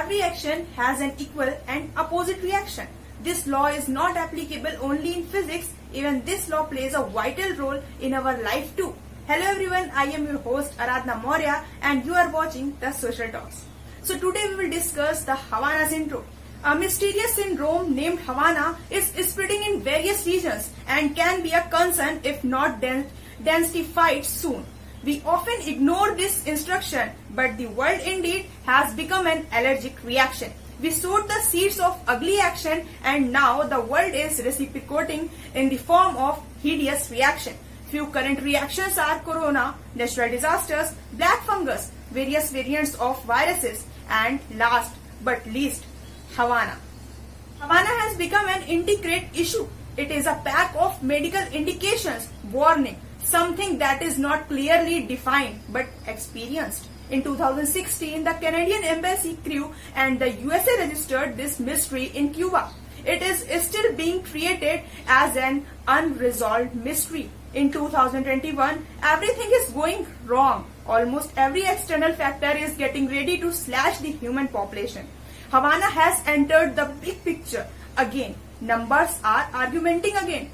every action has an equal and opposite reaction. This law is not applicable only in physics, even this law plays a vital role in our life too. Hello everyone, I am your host Aradhna Maurya and you are watching the Social Talks. So today we will discuss the Havana syndrome. A mysterious syndrome named Havana is spreading in various regions and can be a concern if not densified soon. We often ignore this instruction, but the world indeed has become an allergic reaction. We sowed the seeds of ugly action and now the world is reciprocating in the form of hideous reaction. Few current reactions are corona, natural disasters, black fungus, various variants of viruses, and last but least, Havana. Havana has become an integrate issue. It is a pack of medical indications, warning, something that is not clearly defined but experienced. In 2016, the Canadian Embassy crew and the USA registered this mystery in Cuba. It is still being treated as an unresolved mystery. In 2021, everything is going wrong. Almost every external factor is getting ready to slash the human population. Havana has entered the big picture again. Numbers are argumenting again.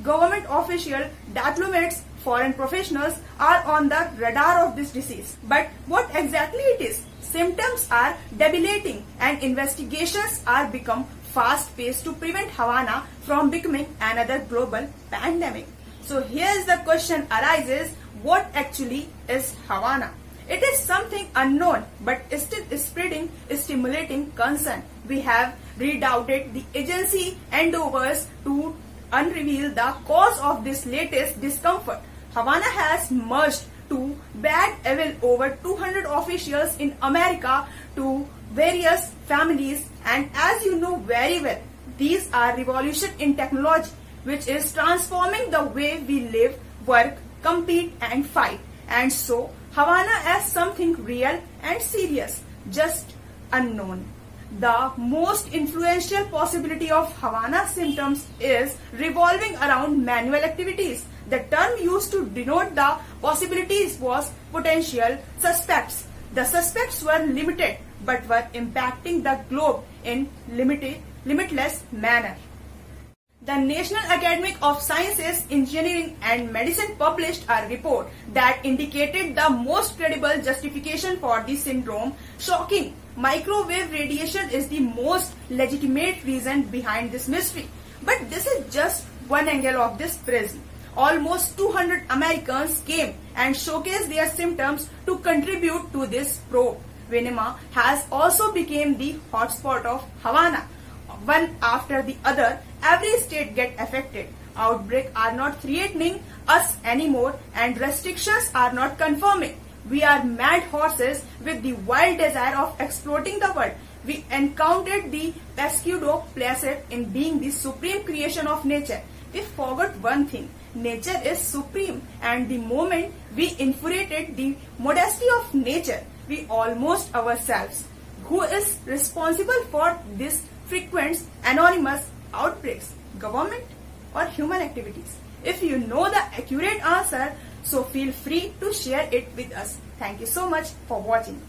Government officials, diplomats, foreign professionals are on the radar of this disease. But what exactly it is? Symptoms are debilitating and investigations are become fast-paced to prevent Havana from becoming another global pandemic. So here's the question arises, what actually is Havana? It is something unknown but still spreading stimulating concern. We have redoubted the agency endeavors to unreveal the cause of this latest discomfort. Havana has merged to bad evil over 200 officials in America to various families, and as you know very well, these are revolution in technology which is transforming the way we live, work, compete and fight. And so Havana as something real and serious, just unknown. The most influential possibility of Havana symptoms is revolving around manual activities. The term used to denote the possibilities was potential suspects. The suspects were limited but were impacting the globe in limitless manner. The National Academy of Sciences, Engineering and Medicine published a report that indicated the most credible justification for the syndrome. Shocking! Microwave radiation is the most legitimate reason behind this mystery. But this is just one angle of this prism. Almost 200 Americans came and showcased their symptoms to contribute to this probe. Panama has also become the hotspot of Havana. One after the other, every state get affected. Outbreaks are not threatening us anymore and restrictions are not confirming. We are mad horses with the wild desire of exploiting the world. We encountered the pseudo placid in being the supreme creation of nature. We forgot one thing. Nature is supreme, and the moment we infuriated the modesty of nature, we almost ourselves. Who is responsible for this frequent anonymous outbreaks? Government or human activities? If you know the accurate answer, so feel free to share it with us. Thank you so much for watching.